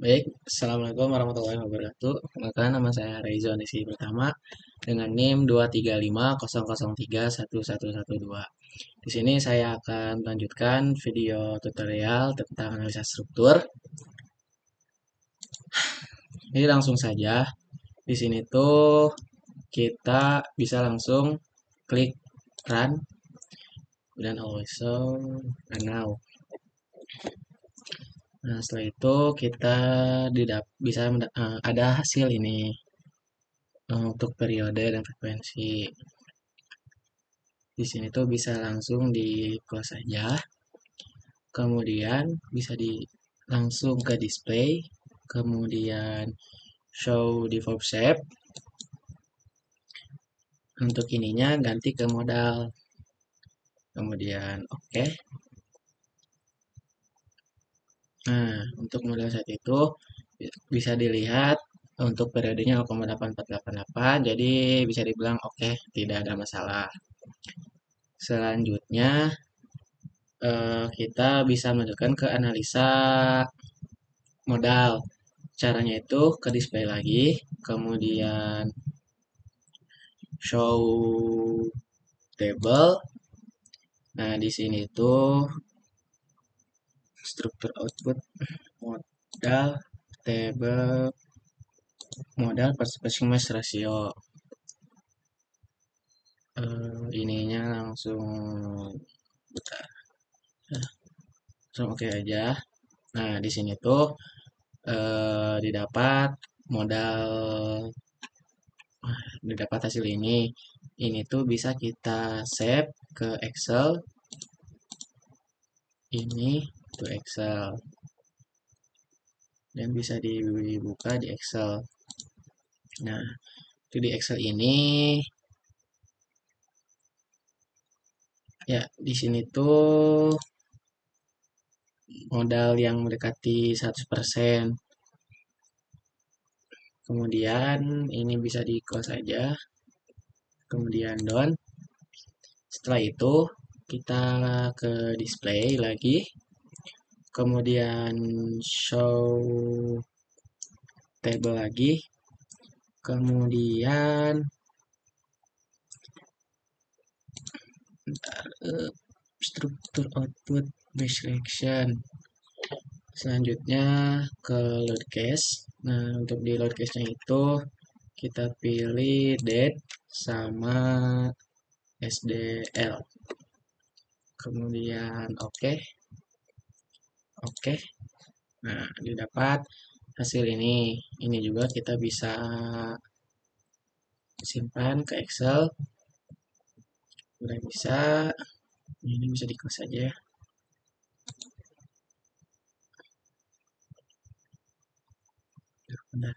Baik, Assalamualaikum warahmatullahi wabarakatuh. Perkenalkan, nama saya Raizo Nisi Pertama dengan NIM 23500311112. Di sini saya akan melanjutkan video tutorial tentang analisa struktur. Jadi langsung saja, di sini tuh kita bisa langsung klik run dan also run now. Nah, setelah itu kita bisa ada hasil ini untuk periode dan frekuensi. Di sini tuh bisa langsung di close saja. Kemudian bisa langsung ke display. Kemudian show default shape. Untuk ininya ganti ke modal. Kemudian oke. Nah, untuk modal saat itu bisa dilihat untuk periodenya 0,8488. Jadi bisa dibilang oke, tidak ada masalah. Selanjutnya kita bisa melanjutkan ke analisa modal. Caranya itu ke display lagi, kemudian show table. Nah, di sini tuh struktur output modal table modal purchasing price ratio. Ininya langsung bentar. Langsung oke aja. Nah, di sini tuh didapat modal didapat hasil ini. Ini tuh bisa kita save ke Excel. Ini to Excel. Dan bisa dibuka di Excel. Nah, itu di Excel ini ya di sini tuh modal yang mendekati 100%. Kemudian ini bisa di close saja. Kemudian done. Setelah itu kita ke display lagi. Kemudian show table lagi. Kemudian struktur output base selection. Selanjutnya ke load case. Nah, untuk di load case-nya itu kita pilih date sama SDL. Kemudian oke. Oke. Nah, didapat hasil ini. Ini juga kita bisa simpan ke Excel. Udah bisa. Ini bisa di close saja ya. Bentar.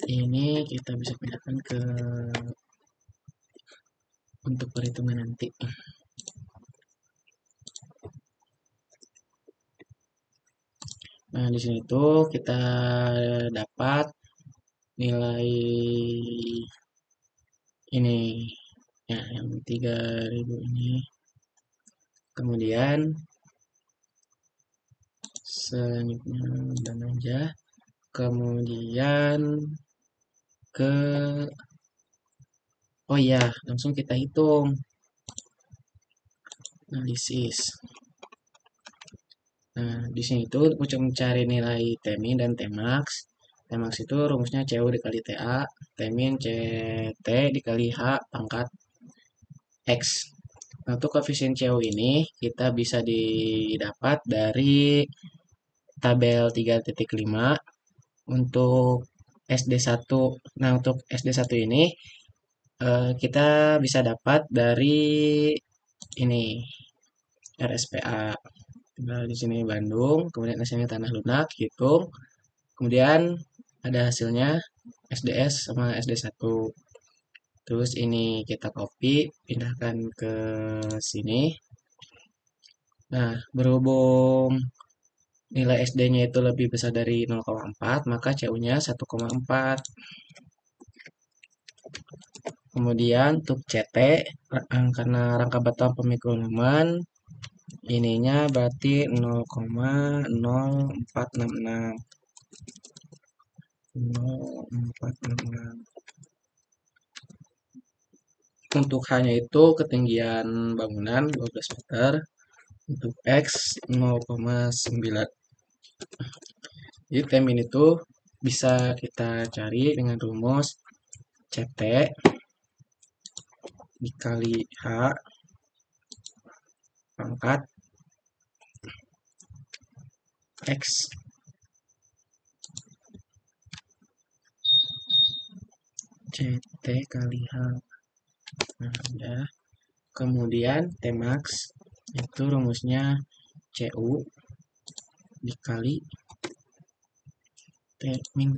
Ini kita bisa pindahkan ke untuk perhitungan nanti. Nah, di sini tuh kita dapat nilai ini ya yang 3000 ini. Kemudian selanjutnya dan aja. Kemudian ke oh iya, langsung kita hitung analisis. Nah, di sini tuh untuk mencari nilai Tmin dan Tmax. Tmax itu rumusnya CU dikali TA, Tmin CT dikali H pangkat X. Nah, untuk koefisien CU ini kita bisa didapat dari tabel 3.5 untuk SD1. Nah, untuk SD1 ini kita bisa dapat dari ini RSPA. Nah, di sini Bandung, kemudian hasilnya Tanah Lunak, hitung. Kemudian ada hasilnya SDS sama SD1. Terus ini kita copy, pindahkan ke sini. Nah, berhubung nilai SD-nya itu lebih besar dari 0,4, maka CU-nya 1,4. Kemudian untuk CT, karena rangka batuan pemikroman, ininya berarti 0,0466. 0,466. Untuk hanya itu ketinggian bangunan 12 meter. Untuk X 0,9. Jadi temin itu bisa kita cari dengan rumus CT dikali H pangkat X. CT kali H. Nah, ya. Kemudian Tmax itu rumusnya CU dikali Tmin.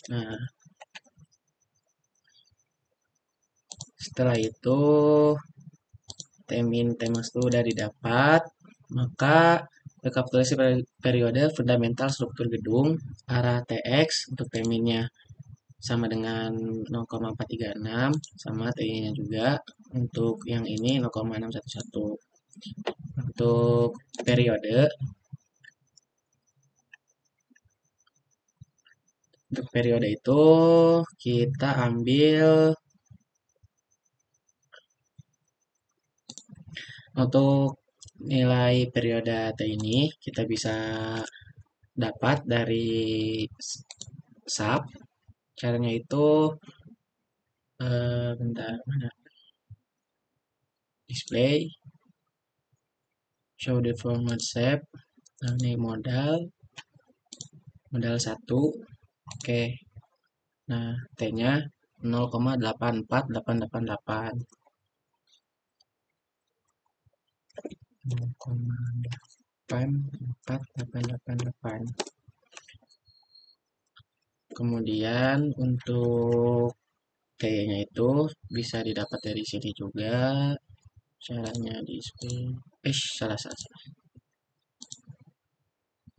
Nah, setelah itu Tmin Tmax itu udah didapat, maka rekapitulasi periode fundamental struktur gedung arah TX untuk Tminnya sama dengan 0,436 sama TI-nya juga. Untuk yang ini 0,611. Untuk periode itu kita ambil untuk nilai periode T ini kita bisa dapat dari SAP. Caranya itu bentar, mana? Display, show the format shape. Nah, ini modal 1. Oke. Nah, T-nya 0,84888. 0,84888. Kemudian untuk T-nya itu bisa didapat dari sini juga. Caranya display. Salah.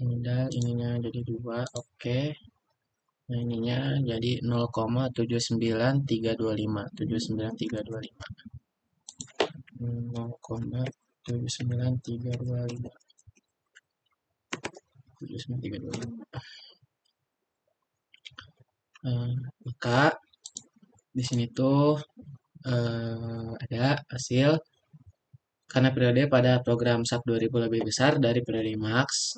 Modal ininya jadi 2. Oke. Nah, ininya jadi 0,79325. 79325. 0,79325. 79325. Maka di sini tuh ada hasil karena periode pada program SAP 2000 lebih besar dari periode MAX,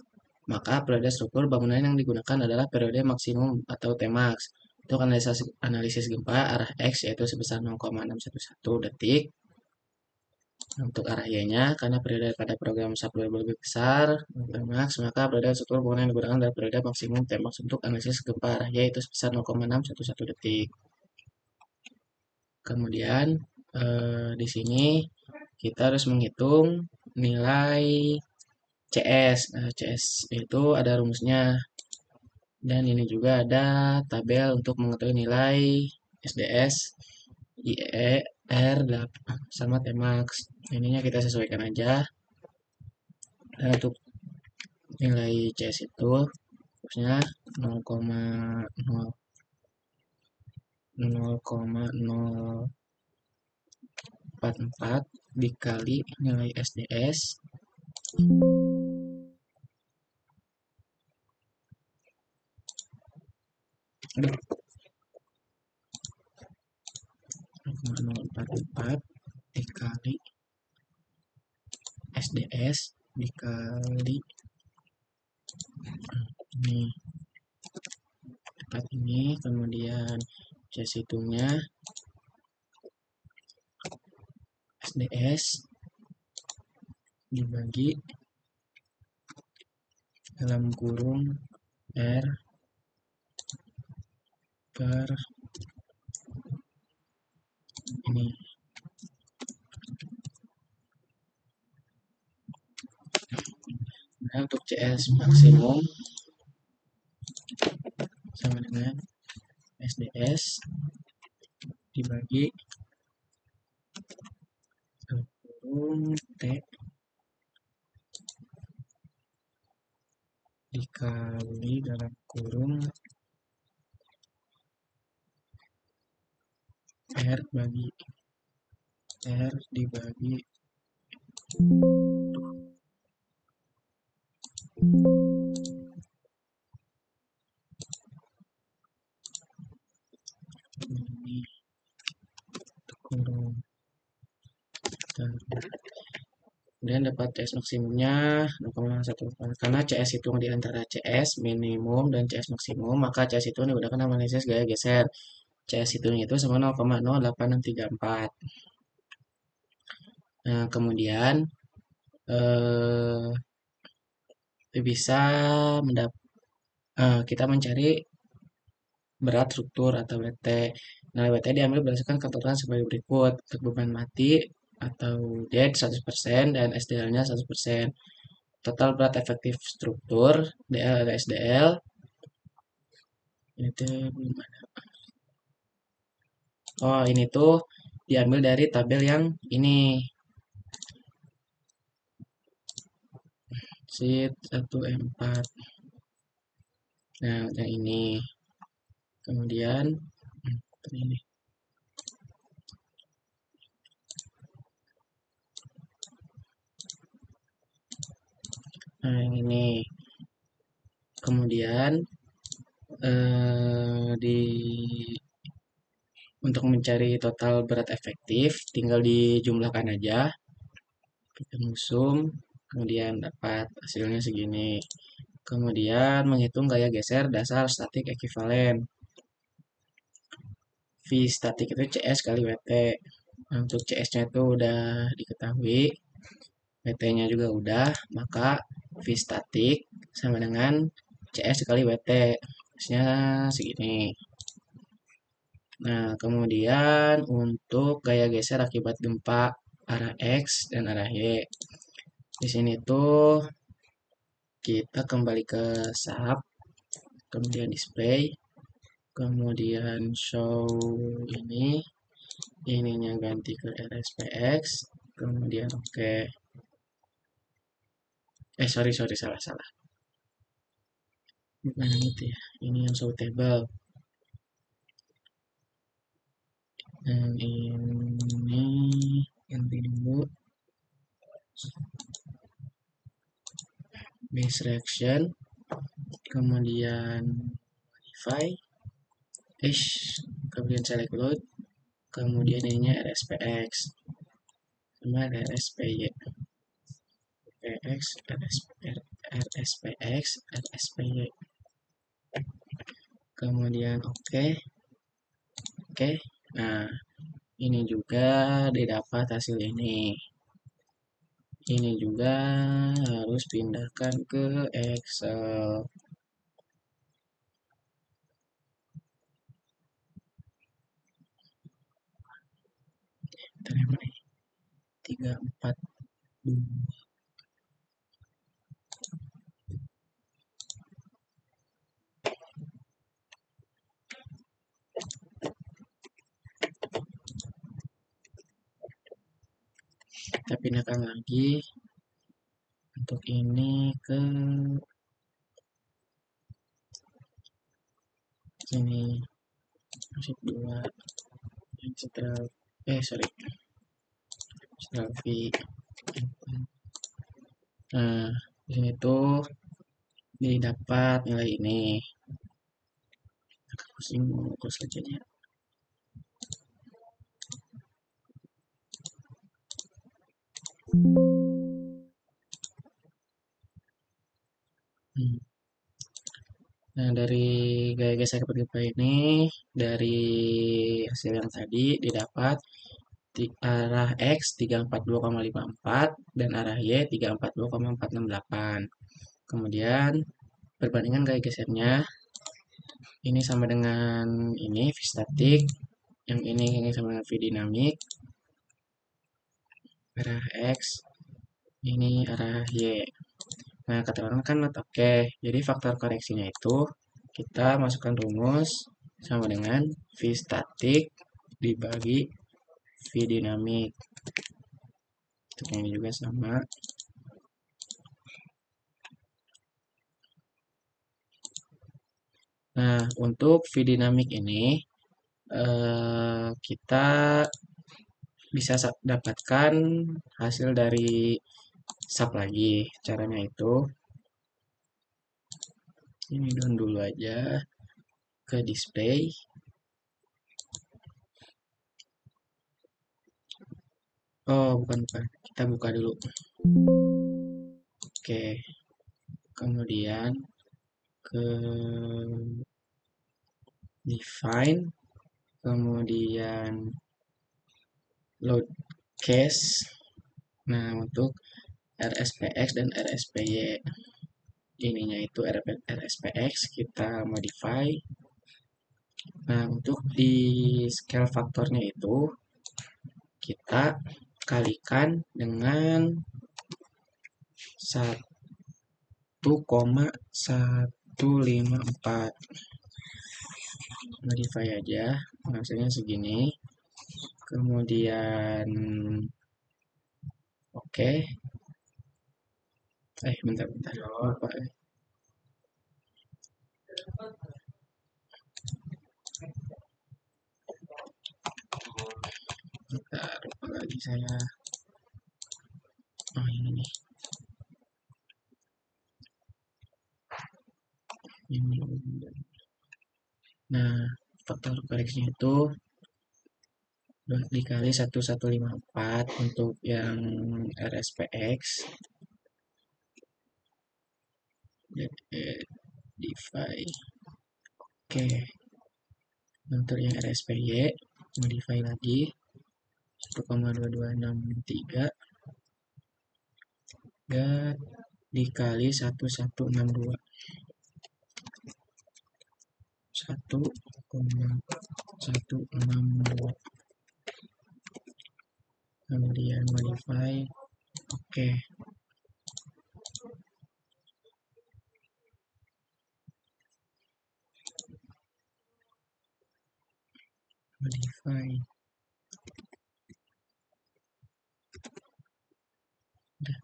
maka periode struktur bangunan yang digunakan adalah periode maksimum atau Tmax. Untuk analisis gempa arah X yaitu sebesar 0,611 detik. Untuk arah Y-nya, karena periode pada program SAP 2000 lebih besar, Tmax, maka periode struktur bangunan yang digunakan adalah periode maksimum Tmax untuk analisis gempa arah Y itu sebesar 0,611 detik. Kemudian di sini kita harus menghitung nilai CS. Nah, CS itu ada rumusnya. Dan ini juga ada tabel untuk mengetahui nilai SDS, IE, R, sama Tmax. Ininya kita sesuaikan aja. Dan untuk nilai CS itu harusnya 0,044 dikali nilai SDS aduh 0,044 dikali SDS dikali ini tempat ini, kemudian cas hitungnya SDS dibagi dalam kurung R per ini. Nah, untuk CS maksimum sama dengan SDS dibagi kurung T dikali dalam kurung R bagi R dibagi ini kurung. Kemudian dapat CS maksimumnya 0,1 karena CS hitung di antara CS minimum dan CS maksimum, maka CS itu digunakan analisis gaya geser. CS hitung itu sama 0,0834. Nah, kemudian eh, bisa kita mencari berat struktur atau WT. Nah, WT diambil berdasarkan ketentuan sebagai berikut. Untuk beban mati atau dead 100% dan SDL-nya 100%. Total berat efektif struktur DL ada SDL. Ini tuh belum ada. Oh, ini tuh diambil dari tabel yang ini. Sheet 1E4. Nah, yang ini. Kemudian ini. Nah, yang ini. Kemudian di untuk mencari total berat efektif tinggal dijumlahkan aja, kita sum, kemudian dapat hasilnya segini. Kemudian menghitung gaya geser dasar statik ekivalen. V statik itu CS kali WT. Nah, untuk CS-nya itu udah diketahui, WT-nya juga udah, maka V statik sama dengan CS kali WT. Hasilnya segini. Nah, kemudian untuk gaya geser akibat gempa arah X dan arah Y. Di sini tuh kita kembali ke SAP, kemudian display, kemudian show ini, ininya ganti ke RSPX, kemudian oke. Sorry, salah. Bukan yang itu ya, ini yang show table. Yang ini ganti dulu. Base reaction, kemudian modify, kemudian select load, kemudian ininya RSPX sama RSPY, RSPX, RSPY, kemudian oke. Nah, ini juga didapat hasil ini. Ini juga harus pindahkan ke Excel. Terima nih. 3, 4, 2. Kita pindahkan lagi untuk ini ke sini. Masuk 2. Central Central V. Nah, di sini tuh didapat nilai ini. Pusing fokus aja ya. Nah, dari gaya geser gempa ini, dari hasil yang tadi didapat arah X 342,54 dan arah Y 342,468. Kemudian perbandingan gaya gesernya ini sama dengan ini V statik, yang ini sama dengan V dinamik, arah X, ini arah Y. Nah, keterangan kan not oke. Jadi faktor koreksinya itu kita masukkan rumus sama dengan V statik dibagi V dinamik. Untuk ini juga sama. Nah, untuk V dinamik ini kita bisa dapatkan hasil dari sub lagi. Caranya itu ini down dulu aja ke display. Oh, bukan. Kita buka dulu. Oke. Kemudian ke define, kemudian load case. Nah, untuk RSPX dan RSPY. Ininya itu RSPX kita modify. Nah, untuk di scale faktornya itu kita kalikan dengan 1,154. Modify aja, hasilnya segini. Kemudian oke. Bentar. Lupa. Bentar, lupa lagi saya. Oh, ini nih. Ini. Nah, faktor koreksinya itu dikali 1154 untuk yang RSPX. Modify. Oke. Untuk yang RSPY modify lagi 1,2263 dan dikali 1162. 1,162. Kemudian modify. Oke. Modify. Udah.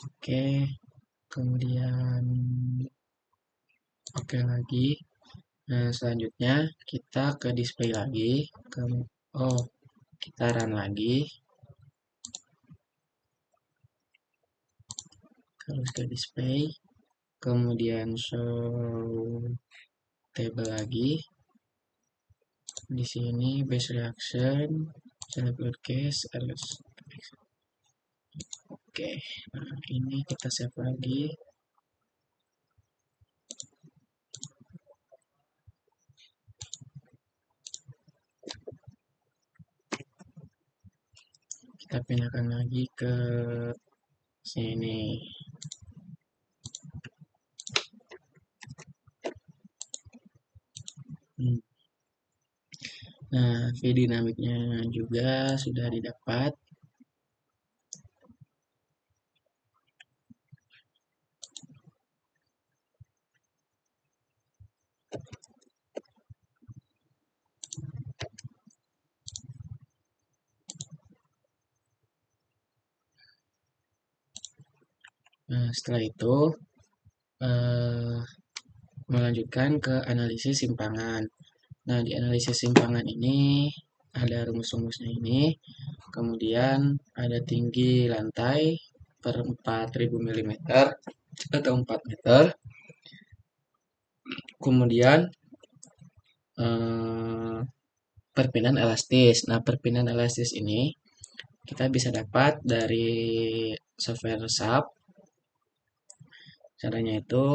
Oke. Kemudian oke lagi. Nah, selanjutnya kita ke display lagi. Kita run lagi. Harus ke display. Kemudian show table lagi. Di sini base reaction, select load case, Oke, nah ini kita save lagi. Kita pindahkan lagi ke sini. Nah, V dinamiknya juga sudah didapat. Nah, setelah itu melanjutkan ke analisis simpangan. Nah, di analisis simpangan ini ada rumus-rumusnya ini. Kemudian ada tinggi lantai per 4000 mm atau 4 meter. Kemudian perpindahan elastis. Nah, perpindahan elastis ini kita bisa dapat dari software SAP. Caranya itu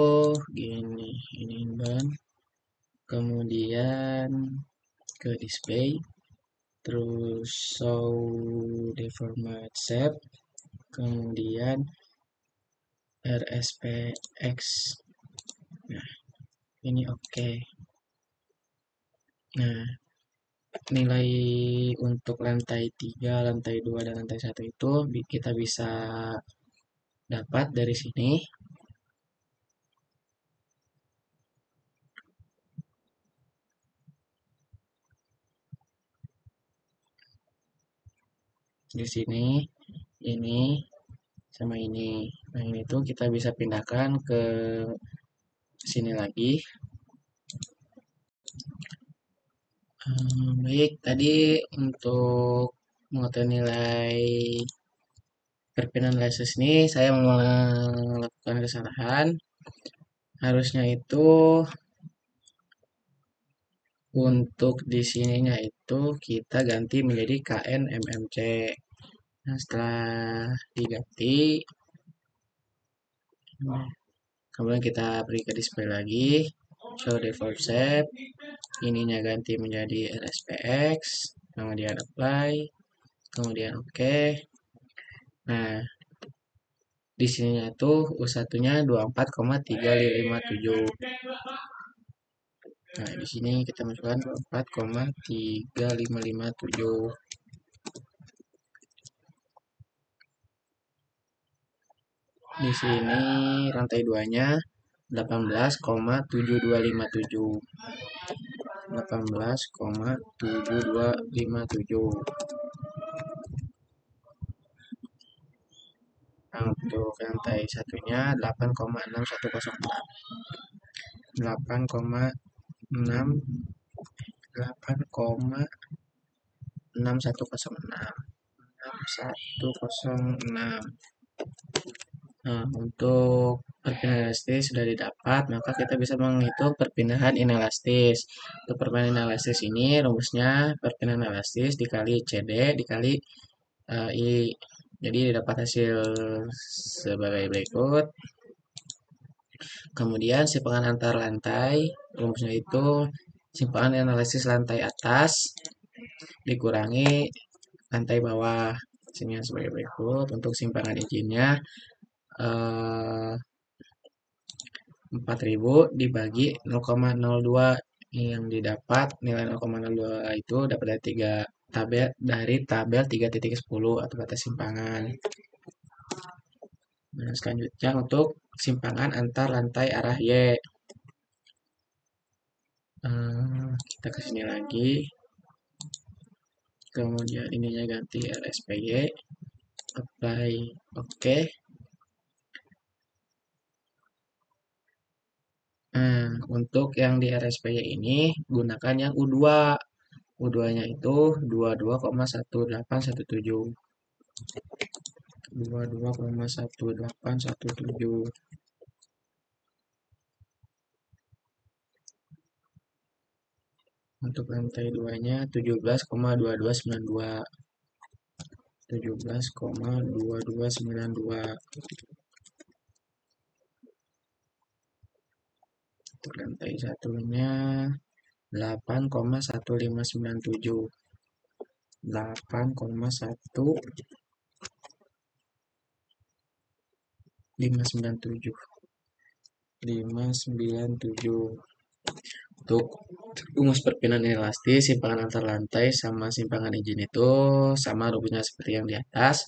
gini, ini ban. Kemudian ke display, terus show deformate shape, kemudian RSPX. Nah, ini oke. Nah, nilai untuk lantai 3, lantai 2, dan lantai 1 itu kita bisa dapat dari sini. Di sini, ini, sama ini. Nah, ini tuh kita bisa pindahkan ke sini lagi. Baik, tadi untuk mengetahui nilai perpindahan analisis ini saya melakukan kesalahan. Harusnya itu untuk di sininya itu kita ganti menjadi KNMMC. Nah, setelah diganti, kemudian kita pergi ke display lagi, show default shape, ininya ganti menjadi RSPX, kemudian apply, kemudian OK. Nah, di sininya tuh U1-nya 24,357. Nah, di sini kita masukkan 24,3557. Di sini rantai 2-nya 18,7257. 18,7257. Nah, untuk rantai satunya 8,6106. 8,6 8,6106. 6106. Nah, untuk perpindahan elastis sudah didapat, maka kita bisa menghitung perpindahan inelastis. Untuk perpindahan inelastis ini rumusnya perpindahan elastis dikali CD dikali I. Jadi dapat hasil sebagai berikut. Kemudian simpangan antar lantai, rumusnya itu simpangan analisis lantai atas dikurangi lantai bawah. Sini sebagai berikut. Untuk simpangan izinnya 4.000 dibagi 0,02, yang didapat nilai 0,02 itu dapat dari tabel 3.10 atau batas simpangan. Nah, selanjutnya untuk simpangan antar lantai arah Y. Kita ke sini lagi. Kemudian ininya ganti RSPY. Apply. Oke. Nah, untuk yang di RSPY ini gunakan yang U2. U2-nya itu 22,1817. 22,1817. Untuk lantai 2-nya 17,2292. 17,2292. Untuk lantai satunya 8,1597. 8,1597. 597. Untuk rumus perpindahan inelastis, simpangan antar lantai sama simpangan izin itu sama rumusnya seperti yang di atas.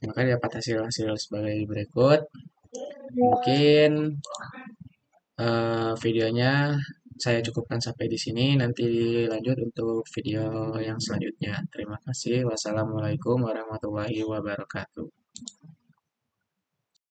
Maka dapat hasil-hasil sebagai berikut. Mungkin videonya saya cukupkan sampai di sini. Nanti lanjut untuk video yang selanjutnya. Terima kasih. Wassalamualaikum warahmatullahi wabarakatuh.